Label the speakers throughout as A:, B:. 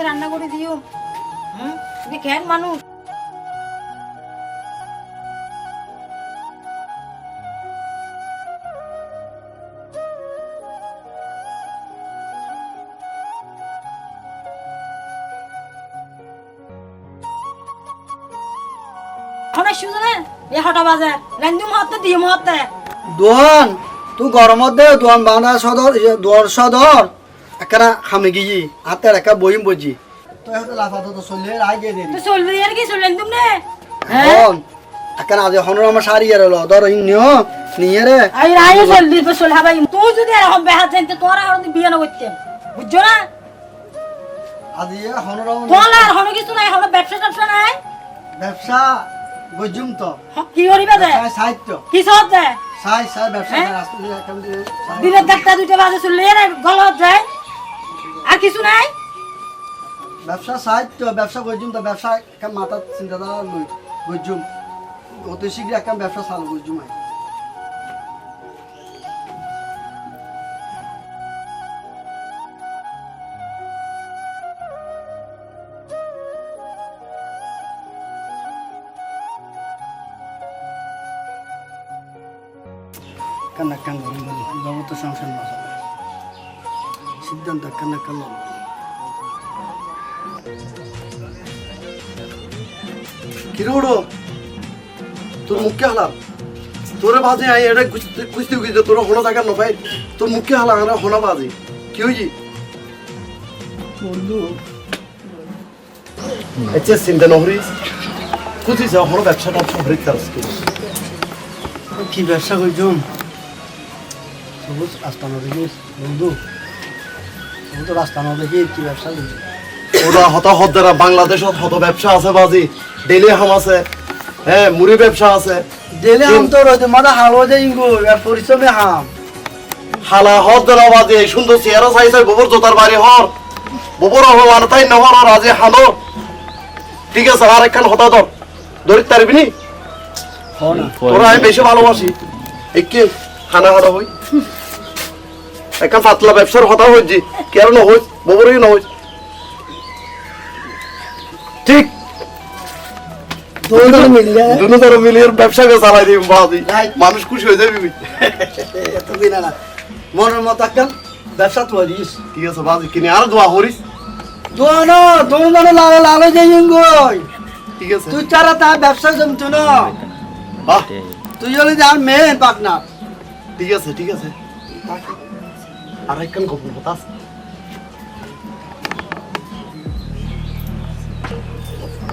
A: রান্না করে দিও। তুমি কেন মানুষ?
B: দোয়ান তুই গরমত দে দোয়ান বানা সদর দোয়ার সদর একটা খামে গিয়ে হাতের একটা বইম বজি তো এত লাফাতো তো চললে আগে দে
A: তো চলবে আর কি চললেন তুমি?
B: হন একটা আজ হনর আমার শাড়ি আর লো ধর নিও নিয়ে রে
A: আই রাই চলবি তো চল হাবাই তুই যদি এরকম বেহাত জানতে তোরা আর বিয়ে না করতে বুঝছো না?
B: আজ হনর
A: তোলা আর হন কিছু নাই, হলো ব্যবসা নাই।
B: ব্যবসা গজুম তো
A: কি করিবা দে?
B: সাহিত্য
A: কি সব দে?
B: সাই সাই ব্যবসা রাস্তা দিয়ে একটা
A: দিনের একটা দুইটা বাজে চললে এর গলত যায় আর কিছু নাই।
B: ব্যবসা সাহিত্য ব্যবসা গজুম তো ব্যবসা একটা মাথা চিন্তাধারা লই গজুম অতি শীঘ্র একটা ব্যবসা চালু গজুম আই কান্না কান জগত সংসার না সিদ্ধান্ত কান্না কান কিরোড়ো তোর মুখে হালাম তোরে বাজে আই এটা কুস্তি কুস্তি তোর হনো থাকা নপাই তোর মুখে হালা আমরা হনা বাজে কি হইছি বন্ধু এতে চিন্তা নহরি কুচি যা হনো ব্যবসাটা সবরে কাজ কি ব্যবসা কইছুম সবুজ রাস্তা না দেখি বন্ধু সবুজ রাস্তা না দেখি কি ব্যবসা করছি ওরা হত হদ্দারা বাংলাদেশত হত ব্যবসা আছে বাজি ডেলি হাম আছে হ্যাঁ মুড়ি ব্যবসা আছে ডেলি হাম তো রইতে মাথা হালো যে ইঙ্গো আর পরিশ্রমে হাম হালা হদ্দারা বাজি সুন্দর চেহারা চাইছে গোবর জোতার বাড়ি হর গোবর হওয়ার তাই নহর রাজে হালো ঠিক আছে আর একখান হতা ধর ধরিত পারবি নি তোরা আমি বেশি ভালোবাসি একে খানা খাওয়া হই একটা পাতলা ব্যবসার হতা হইছি কেন হই গোবরই না হই ঠিক দুজনে মিলিয়ে ব্যবসাকে চালাই দিবি বাদি মানুষ খুশি হয়ে যাবি এতদিন না মনের মতো একটা ব্যবসা তো দিস ঠিক আছে বাদি কিনে আর দোয়া করিস দোয়া না দোয়া মানে লাল লাল যাই গই ঠিক আছে তুই চারা তা ব্যবসা জমতো না বাহ তুই হলে যার মেন পার্টনার ঠিক আছে ঠিক আছে আর একখান গোপন কথা আছে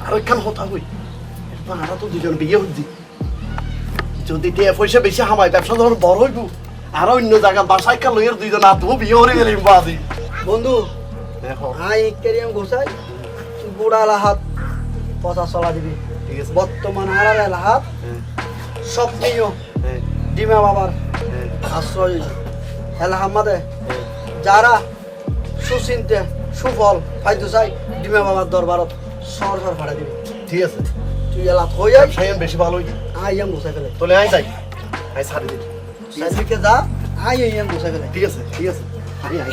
B: আর একখান কথা হই আমরা তো দুজন বিয়ে হচ্ছি যদি টিয়া পয়সা বেশি হামাই ব্যবসা যখন বড় হইব আর অন্য জায়গা বাসায় কাল লইয়ের দুইজন আর তুমি বিয়ে হয়ে গেলি বাদি বন্ধু দেখো আই কেরিয়াম গোসাই বুড়ালা হাত পচা চলা দিবি ঠিক আছে বর্তমান হারার হাত সব নিও ডিমা বাবার আশ্রয় এলা হামাদে যারা সুচিন্তে সুফল পাইতে চাই ডিমা বাবার দরবারত সর সর ফাড়া দিবি ঠিক আছে তুই এলা হয়ে যাই সাইন বেশি ভালো হই আইয়াম গোসাই ফেলে তোলে আই যাই আই ছাড়ি দিই সাইদিকে যা আইয়াম গোসাই ফেলে ঠিক আছে আই আই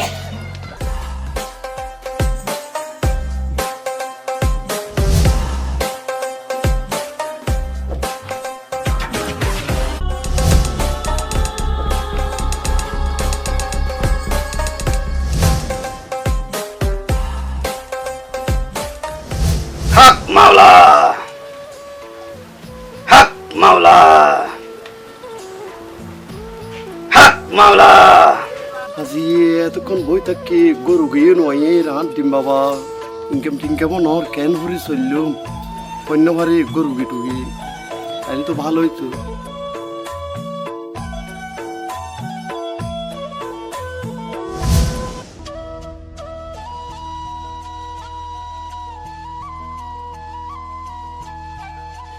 B: মাওলা হক মাওলা হক মাওলা আজি এতক্ষণ বই থাকি গরু গিয়ে নয় রান ডিম বাবা ইনকাম টিনকাম নর কেন হরি চললুম কন্যাবাড়ি গরু গিটুগি তাই তো ভালো হইতো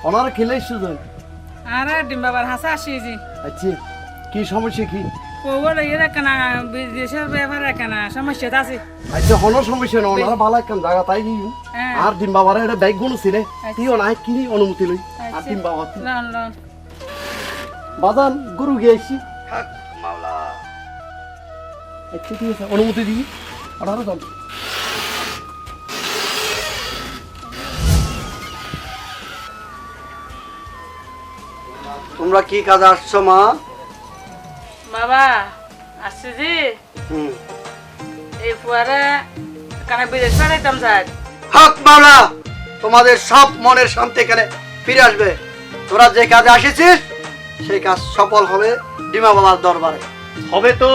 B: ওনারা খেলে সুজন
C: আরে ডিম্বাবার হাসা আসিছি
B: আচ্ছা কি সমস্যা কি
C: ওর এরা কেনা বিদেশের ব্যাপারে কেনা সমস্যা আছে
B: আচ্ছা হলো সমস্যা না ওনারা ভালো একখান জায়গা তাই কি আর ডিম বাবার একটা ব্যাগ গুলো ছিল তুইও না কি অনুমতি লই আর ডিম বাবা বাজান গুরু গিয়েছি হক মাওলা আচ্ছা ঠিক আছে অনুমতি দিই আর আরো যান তোমরা কি কাজে আসছো মা?
C: বাবা আসছে জি
B: হুম।
C: এই ফুয়ারে কানে বিদেশ পাঠাইতাম স্যার।
B: হক মাওলা, তোমাদের সব মনের শান্তি এখানে ফিরে আসবে। তোরা যে কাজে আসেছিস সেই কাজ সফল হবে ডিমা বাবার দরবারে।
D: হবে তো?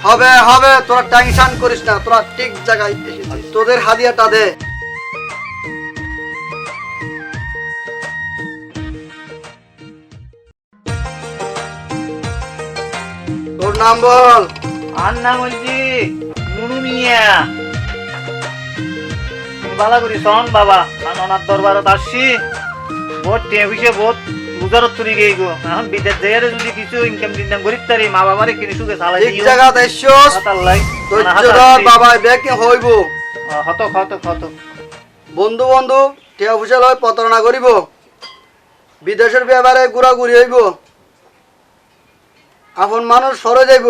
B: হবে হবে, তোরা টেনশন করিস না, তোরা ঠিক জায়গায় এসেছিস। তোদের হাদিয়াটা দে। তোর নাম বল।
D: আর নাম হইছি নুনু মিয়া। বালা করি শোন বাবা, আমি ওনার দরবারত আসছি। বহুত টেবিসে বহুত গুজারত তুলি গেই গো। এখন বিদেশ যাইয়ারে যদি কিছু ইনকাম টিনকাম করিত তারি মা বাবারে কিনে সুখে চালাই
B: ঠিক
D: দিও।
B: জায়গাতে এসছস।
D: আতাল্লাই
B: ধৈর্য ধর বাবা, বেকে হইব।
D: হত হত হত
B: বন্ধু বন্ধু টিয়া পয়সা লয় প্রতারণা করিব, বিদেশের ব্যাপারে ঘুরাঘুরি হইব, আপন মানুষ সরে যাইব,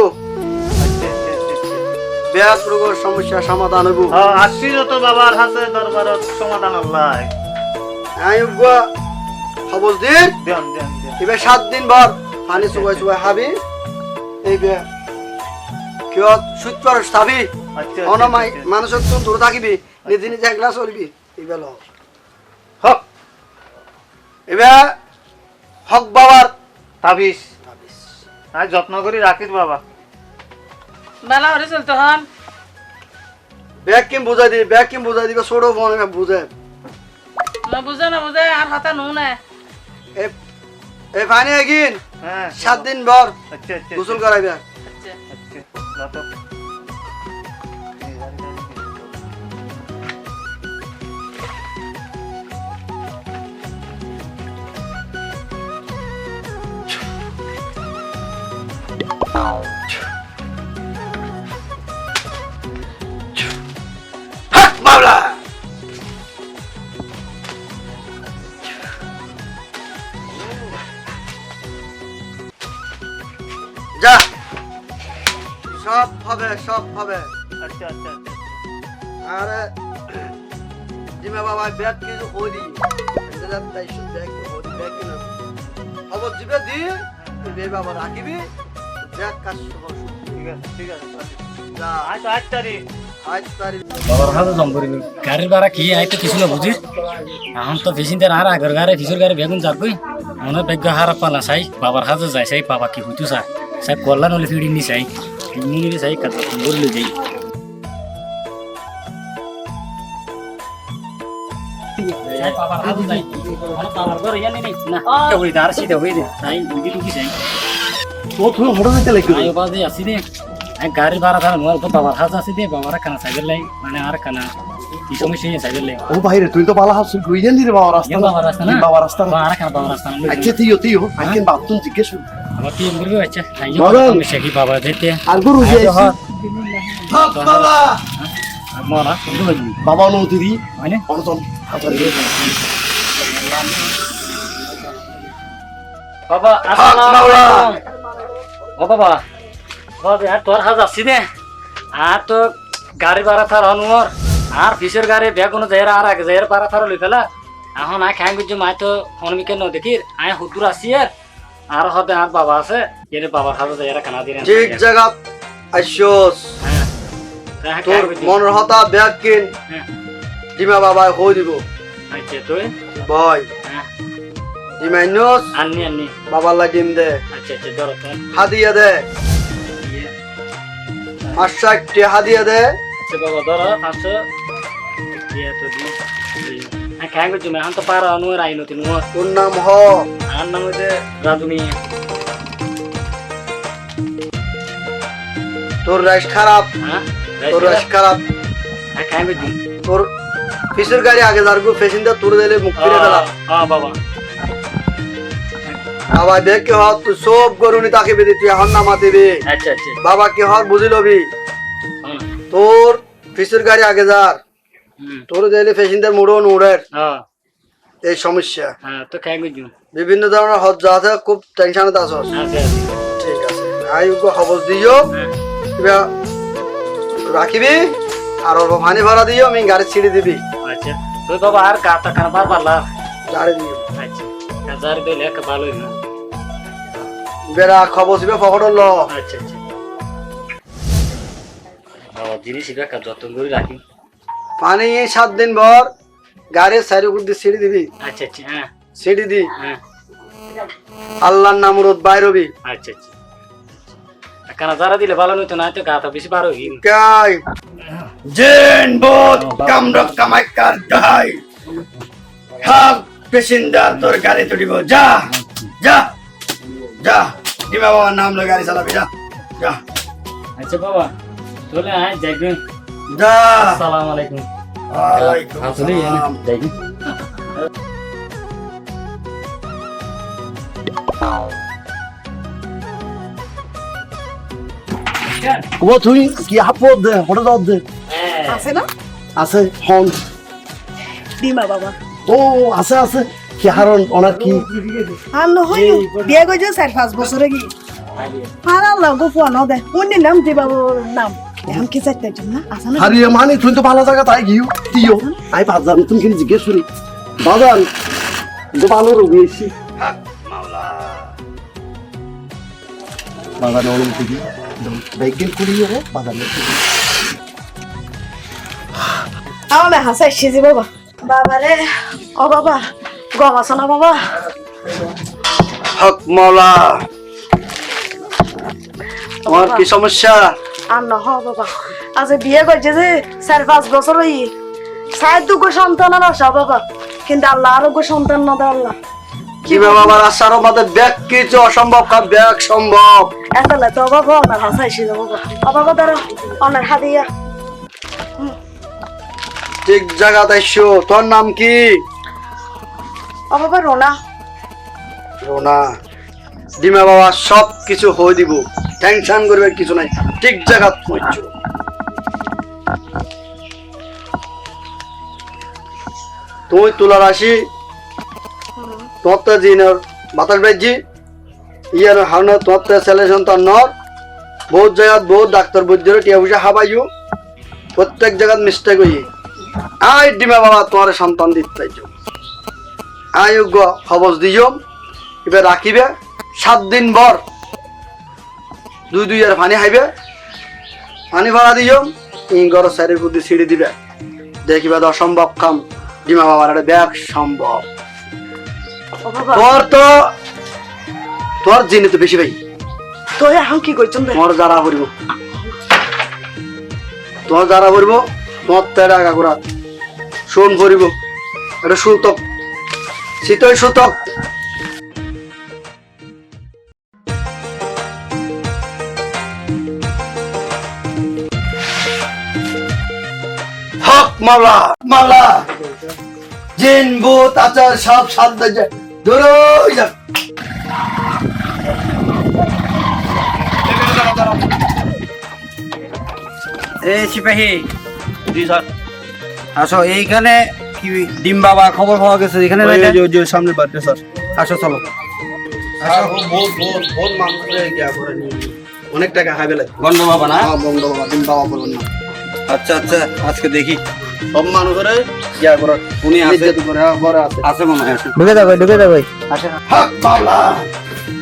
B: ব্যাস রোগের সমস্যা সমাধান হইব।
D: আসছি তো বাবার হাতে দরবারত সমাধান আল্লাহ।
B: আমি খবর দিন
D: দেন দেন দেন।
B: এবার 7 দিন ভর পানি চুবাই চুবাই খাবি। এই কেউ সূত্র চাবি
D: আচ্ছা
B: অনমাই মানুষের তুমি দূরে থাকিবি, নিজে নিজে একলা চলবি। এবার
D: হক
B: এবার হক বাবার
D: তাবিজ আজ যত্ন করি রাখিস বাবা।
C: বেলা হরে চলতে হন।
B: ব্যাগ কিম বুঝাই দিবি, ব্যাগ কিম বুঝাই দিবে, ছোট ফোন বুঝে।
C: না বুঝে আর হাতা নু না।
B: এই পানি এগিন
D: হ্যাঁ
B: 7 দিন ভর
D: আচ্ছা আচ্ছা
B: গোসল করাইবে।
C: আচ্ছা
D: আচ্ছা রাতো
B: হক মাওলা। যা, সব হবে সব হবে।
D: আচ্ছা আচ্ছা আচ্ছা
B: আরে জিমা বাবা ব্যাগ কিছু হই দি এটা তাই শুধু ব্যাগ হই দি, ব্যাগ কিনা খবর দিবে দি বে বাবা রাখিবি, ব্যাগ কাজ সব
D: ঠিক আছে ঠিক আছে
B: যা।
D: আজ 8 তারিখ
B: আজ তারিখ
E: বাবার হাতে জম করি গাড়ির ভাড়া কি আই তো কিছু না বুঝিস এখন তো পেশেন্টের আর আগের গাড়ি ফিসের গাড়ি বেগুন যাবই মনে ভাগ্য হারা পালা চাই বাবার হাতে যাই চাই বাবা কি হইতো চাই চাই করলা নলে ফিড়ি নি চাই নিবি চাই কাজ করলে যাই বাবার হাতে যাই বাবার ঘর ইয়ানি নাই না হই দার সিধে হই দে চাই বুঝি টুকি চাই
B: তো তুমি হঠাৎ যেতে লাগি
E: আয় বাজে আসি দে গাড়ি ভাড়া থানা মোর তো বাবার হাতে আসি দে বাবার কানা সাইকেল লাই মানে আর কানা কি সমস্যা সাইকেল লাই
F: ও বাইরে তুই তো বালা হাসুন কইলেন রে বাবা রাস্তা
E: Yang bawa rasta na?
F: বাবা রাস্তা
E: Bawa kan bawa rasta na.
F: আচ্ছা তুইও আজকে বাতুন জিজ্ঞেস
E: Apa ti ngurbe acha. Ayo
F: Bawa.
E: kami segi bawa dete.
F: আর গরু যে
E: Ayo ha.
B: হক বাবা।
E: Mona, dulu lagi.
F: বাবা অনুমতি দি
E: Mana?
F: অনতন হাজার
E: Baba, assalamualaikum. Oh baba. Baba, ya তোর হাজ আসি দে। আর তো গাড়ি ভাড়া থার অনুর আর ফিসের গাড়ি ব্যাগ কোনো যাইরা আর আগে যাইরা ভাড়া থার লই ফেলা এখন আই খাই গুজি মাই তো অনমিকে ন দেখি আই হুদুর আসি আর হবে আর বাবা আছে এর বাবার হাতে যাইরা খানা দিলেন
B: ঠিক জায়গা আইসোস।
E: হ্যাঁ
B: তোর মনের হতা ব্যাগ কিন
E: হ্যাঁ
B: ডিমা বাবা হই দিব।
E: আচ্ছা তুই
B: বয়
E: হ্যাঁ
B: ডিমা ইনোস
E: আন্নি আন্নি
B: বাবার লাগিম দে,
E: আচ্ছা আচ্ছা ধরো তো
B: হাদিয়া দে,
E: ইয়ে
B: 560 হাদিয়া দে।
E: আচ্ছা বাবা ধরো 500 ইয়ে তো দি হ্যাঁ খাই গুজি মা এখন তো পারা অনুর আইনো তিন মোর
B: তোর নাম হ
E: আর নাম হইছে রাজু মিয়া
B: তোর রাইস খারাপ,
E: হ্যাঁ
B: তোর রাইস খারাপ।
E: হ্যাঁ খাই গুজি
B: তোর ফিসের গাড়ি আগে যার গো পেশেন্টার তোর দিলে মুখ ফিরে দিলাম।
E: হ্যাঁ বাবা
B: বাবা দেখ কি হর তুই সব গরুনি তাকে বেদি তুই এখন নামা দিবি।
E: আচ্ছা আচ্ছা
B: বাবা কি হর বুঝি লবি,
E: হ্যাঁ
B: তোর ফিসের গাড়ি আগে যার
E: হুম
B: তোর দিলে পেশেন্টার মুড়ো নুড়ের
E: হ্যাঁ
B: এই সমস্যা।
E: হ্যাঁ তো খাই গুজি
B: বিভিন্ন ধরনের হজ্জা আছে, খুব টেনশনে আছস।
E: আচ্ছা আচ্ছা
B: ঠিক আছে আই ওকে খবর দিও,
E: হ্যাঁ
B: এবার রাখিবি আর অল্প পানি ভরা দিও, আমি গাড়ি ছিড়ে দিবি
E: আচ্ছা তুই বাবা আর গাতা খানা বার পারলা
B: গাড়ি দিও।
E: আচ্ছা কাজার দিলে এক ভালোই না
B: বেড়া খবর ছিল পকড়ল
E: আচ্ছা আচ্ছা বাবা জিনিস এটা যত্ন করে রাখি
B: পানি 7 দিন ভর গাড়ির সাইড উপর দিয়ে সিঁড়ি দিবি
E: আচ্ছা আচ্ছা হ্যাঁ
B: সিঁড়ি দি
E: হ্যাঁ
B: আল্লাহর নাম রোদ বাইর হবি
E: আচ্ছা আচ্ছা কানা যারা দিলে ভালো নইতো না তো গাতা বেশি বার হই
B: কাই জেন বোত কামরক কামাইকার গাই হাক পেসেঞ্জার তোর গাড়ি তুলিব যা যা যা ডিমা বাবার নাম লয়ে গাড়ি চালাবি যা যা
E: আচ্ছা বাবা চলে আয় যাইবেন
B: যা
E: আসসালামু আলাইকুম
B: ওয়ালাইকুম
E: আসলে
B: আসসালাম।
E: যাইবেন
F: ও তুই কি আপদ দে হঠাৎ দাও দে
A: আছে না
F: আছে হন
A: ডিমা বাবা
F: ও আছে আছে কি হারন ওনার কি
A: আর নহয় বিয়ে কইছে 4-5 বছরে কি আর আল্লাহ গো ফোন দে কোন নাম দিবা নাম এখন কি চাইতে না আছে না
F: হারিয়ে মানে তুই তো ভালো জায়গা তাই গিয়ে দিও আই বাজার তুমি কিন্তু জিজ্ঞেস করি বাজার তো ভালো রোগী এসি বাজার নরম থেকে বাইকেল করিয়ে বাজার
A: আমার হাসা এসেছি বাবা বাবা রে ও বাবা গম আছে না বাবা
B: হক মাওলা তোমার কি সমস্যা
A: আর নহ বাবা আজ বিয়ে করছে যে 4-5 বছর হই সাত দুগো সন্তান আর আশা বাবা কিন্তু আল্লাহ আরো গো সন্তান না দেয় আল্লাহ
B: ডিমা বাবার আশার মধ্যে ব্যাগ কিছু অসম্ভব কাজ ব্যাগ সম্ভব
A: এতলে তো বাবা আমার হাসা এসেছিল বাবা ও বাবা দাঁড়া অনার হাদিয়া
B: ঠিক জায়গা দাইছো তোর নাম কি
A: ও বাবা রোনা
B: রোনা ডিমা বাবা সব কিছু হয়ে দিব টেনশন করবে কিছু নাই ঠিক জায়গা পৌঁছো তুই তুলা রাশি তোর তো জিনের বাতাস বেজি ইয়ার হারন তোর তো ছেলে সন্তান নর বহুত জায়গাত বহুত ডাক্তার বুঝিয়ে টিয়া পয়সা হাবাইও প্রত্যেক জায়গাত মিস্টেক হই আই ডিমা বাবা তোমার সন্তান দিতে চাইছো আয়োগ্য খবর দিও এবার রাখিবে 7 দিন ভর 2 আর পানি খাইবে পানি ভরা দিও ইঙ্গর সাইডের বুদ্ধি ছিড়ে দিবে দেখিবে তো অসম্ভব কাম ডিমা বাবার একটা ব্যাগ সম্ভব
A: ও বাবা
B: তোর জিনে তো বেশি ভাই
A: তো এখন কি করছেন
B: তোমার যারা করিব তোমার যারা করিব তোমার তেরা আগা করা শোন করিব এটা সুতক শীতই সুতক হক মাওলা মাওলা জিন ভূত আচার সব শান্ত যায় দূরে যা
G: এই সিপাহী
B: জি স্যার
G: আসো এইখানে কি ডিম বাবা খবর পাওয়া গেছে এখানে
B: সামনে বাড়তে স্যার
G: আসো চলো
B: বহুত মানুষ অনেক টাকা হাইবে লাগে
G: গন্ড বাবা না
B: বন্ধ বাবা দিন বাবা বলবেন না
G: আচ্ছা আচ্ছা আজকে দেখি
B: সব মানুষের ইয়া করে
G: উনি আছে
B: ইজ্জত করে ঘরে আছে
G: আছে মনে হয় আছে।
A: ঢুকে যাবে
B: হক মাওলা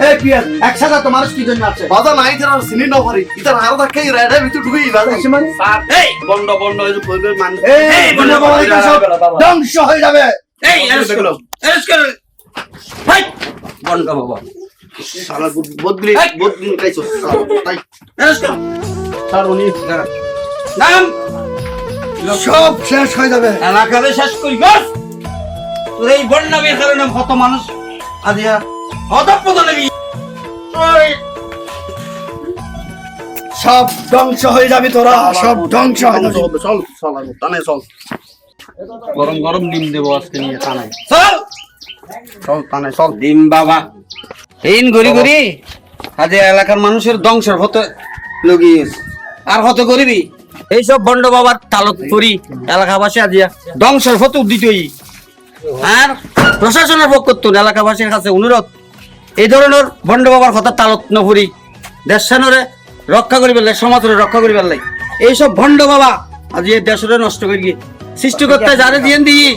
B: এই পিয়া একসাথে তো মানুষ কি জন্য আছে
F: বাজার নাই যারা চিনি না পারি ইতার আর দেখে রেডে ভিতর ঢুকে বাজার
B: মানে
G: এই বন্ড বন্ড এই যে বলবে মানুষ
B: এই বন্ধ বাবা এটা সব ধ্বংস হয়ে যাবে
G: এই এরেস্ট করো ভাই বন্ড বাবা
F: সারা বদলি বদলি খাইছো তাই
G: এরেস্ট করো
F: স্যার উনি
G: নাম
B: সব শেষ হয়ে যাবে
G: এলাকাতে শেষ করি বাস তোর এই বন্যামের কারণে কত মানুষ আদিয়া হতপদ নেবি
B: সব ধ্বংস হয়ে যাবে তোরা সব ধ্বংস হয়ে যাবে
F: চল চল টানে চল
G: গরম গরম ডিম দেবো আজকে নিয়ে টানাই
F: চল চল টানে চল
G: ডিম বাবা এই ঘুরি ঘুরি আজ এলাকার মানুষের ধ্বংসের হতে লগিয়েছে আর হতে করিবি এইসব বন্ড বাবার তালত করি এলাকাবাসী আজিয়া ধ্বংসের হতে উদ্দিতই আর প্রশাসনের পক্ষ তো এলাকাবাসীর কাছে অনুরোধ এই ধরনের বন্ড বাবার কথা তালত নপুরি দেশানরে রক্ষা করি পেলাই সমাজরে রক্ষা করি পেলাই এইসব ভণ্ড বাবা আজ এই দেশরে নষ্ট করি গিয়ে সৃষ্টিকর্তা যারে দিয়ে দিয়ে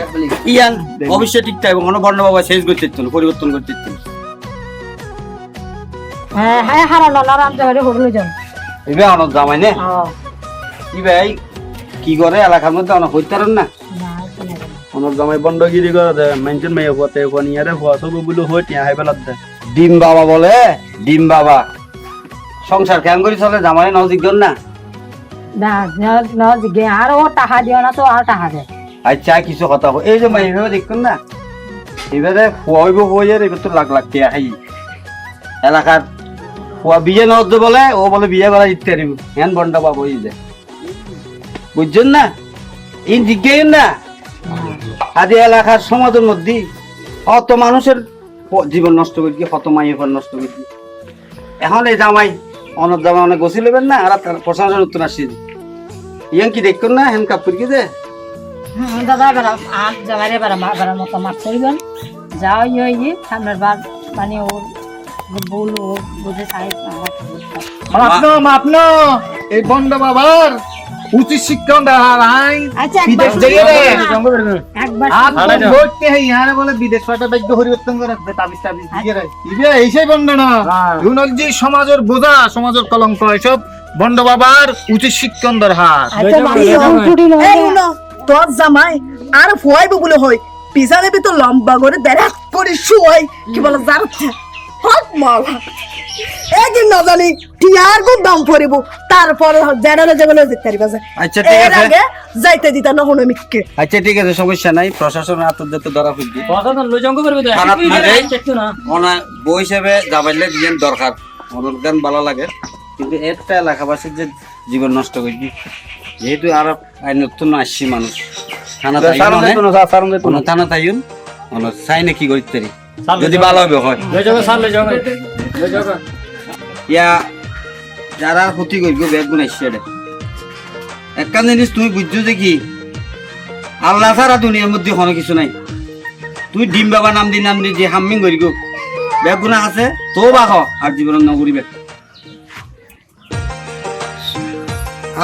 G: ইয়ান অবশ্যই ঠিক থাকবে কোনো বন্ড বাবা শেষ করতে পরিবর্তন করতে
H: হ্যাঁ হ্যাঁ হারান আরাম জায়গায় হোটেলে যান
G: এবে অনেক জামাই নে কি ভাই কি করে এলাকার মধ্যে অনেক হইতারেন না
B: অনেক জামাই বন্ডগিরি করে দেয় মেনটেন মেয়ে হতে নিয়ারে হওয়া সব বলে হয়ে টিয়া হাই বেলাত দেয়
G: ডিম বাবা বলে ডিম বাবা সংসার কেন করি চলে জামাই নজিক না
H: না জিজ্ঞে আর ও টাকা দিও না তো আর টাকা দেয়
G: আচ্ছা কিছু কথা এই যে মাই এইভাবে দেখুন না এবারে ফুয়াইব হয়ে এবার তো লাখ লাখ টিয়া হাই এলাকার ফুয়া বিয়ে নজ বলে ও বলে বিয়ে করা ইত্যাদি হ্যান বন্ডা বাবু এই যে বুঝছেন না ইন জিজ্ঞেস না আজ এলাকার সমাজের মধ্যে কত মানুষের জীবন নষ্ট করছি কত মাইয়ের নষ্ট করছি এখন এই জামাই অনেক জামাই অনেক গছি নেবেন না আর প্রশাসন উত্তর আসছি ইয়ান কি দেখুন না হ্যান কাপ করি দে
H: দাদা এবার আর জামাইরে এবার এবার মতো মাছ করবেন যাও ইয়ে সামনের বার মানে ওর বল ও বুঝে সাহেব
D: মাপনো এই বন্ড বাবার উচিত শিক্ষা
H: আচ্ছা
D: বিদেশ যাইয়ে রে
H: একবার
D: আর বলতে হয় ইয়ারে বলে বিদেশ পাঠা ভাগ্য পরিবর্তন করে তাবিজ তাবিজ দিয়ে রে ইবে এইসব বন্ড না ইউনল জি সমাজের বোঝা সমাজের কলঙ্ক এসব বন্ড বাবার উচিত শিক্ষণ দরকার
A: তোর জামাই আর ফুয়াইব বলে হয় পিছানে তো লম্বা করে দেড়াক করে শুয়াই কি বলে জানতে হক মালা একদিন না জানি টিয়ার খুব দাম পড়িব তারপর জেনারেল যেগুলো যেতে পারিবা
G: আচ্ছা ঠিক
A: এর
G: আছে
A: আগে যাইতে দিত না হনো মিককে
G: আচ্ছা ঠিক আছে সমস্যা নাই প্রশাসন আত্মযত ধরা ফুটবি
E: প্রশাসন লই জঙ্গ করবে তো
G: খারাপ না রে
E: একটু না
G: ওনা বই হিসেবে যাবাইলে দিয়েন দরকার অনুদান ভালো লাগে কিন্তু একটা এলাকাবাসীর যে জীবন নষ্ট করবি যেহেতু আর নতুন আসছি মানুষ থানা থানা তাইন চাই না কি করতে যদি ভালো হবে হয়
E: লই জঙ্গ স্যার লই জঙ্গ লই জঙ্গ
G: ইয়া যারা ক্ষতি করবো ব্যাগ গুণ আসছে একটা জিনিস তুমি বুঝছো যে কি আল্লাহ ছাড়া দুনিয়ার মধ্যে কোনো কিছু নাই তুই ডিম বাবা নাম দি যে হাম্মিং করি গো ব্যাগ গুণা আছে তো বাহ আর জীবনের নগরী ব্যাগ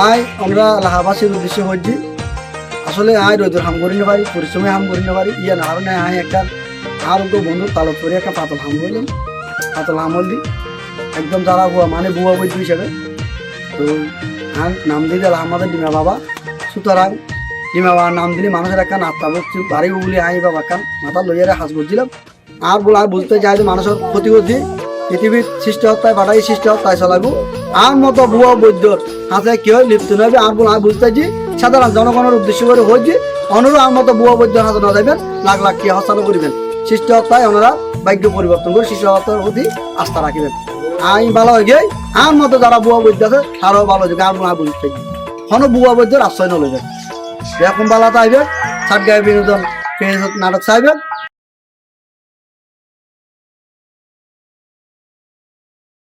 F: আই আমরা লাহাবাসীর উদ্দেশ্যে হচ্ছি আসলে আই রোদের হাম করি না পারি পরিশ্রমে হাম করি না পারি ইয়া না না আই একটা আর বন্ধু তালত করে একটা পাতল হাম করলাম পাতল হাম হলি একদম যারা বুয়া মানে বুয়া বৈদ্য হিসাবে তো আর নাম দিয়ে দিলাম আমাদের ডিমা বাবা সুতরাং ডিমা বাবার নাম দিলে মানুষের একটা নাত্তা বলছি বাড়ি বলি আই বাবা কান মাথা লইয়ারে হাস করছিলাম আর বলে আর বুঝতে চাই যে মানুষের ক্ষতি করছি পৃথিবীর সৃষ্টি হত্যায় বাটাই সৃষ্টি হত্যায় চালাবো আর মতো বুয়া বৈদ্যর হাতে কি হয় লিপ্ত নবে আর বলে আর বুঝতে চাইছি সাধারণ জনগণের উদ্দেশ্য করে হয়েছে অনুরূপ আর মতো বুয়া বৈদ্যর হাতে না যাবেন লাখ লাখ কি হস্তান্তর করিবেন সৃষ্টি হত্যায় ওনারা ভাগ্য পরিবর্তন করে সৃষ্টি হত্যার প্রতি আস্থা রাখিবেন আমি ভালো হয়ে গিয়ে আর মতো যারা বুয়া বৈদ্য আছে তারাও ভালো হয়ে আর বলে আর বুঝতে চাইছি কোনো বুয়া বৈদ্যর আশ্রয় নলেবেন এরকম বালা চাইবেন সাত গায়ে বিনোদন নাটক চাইবেন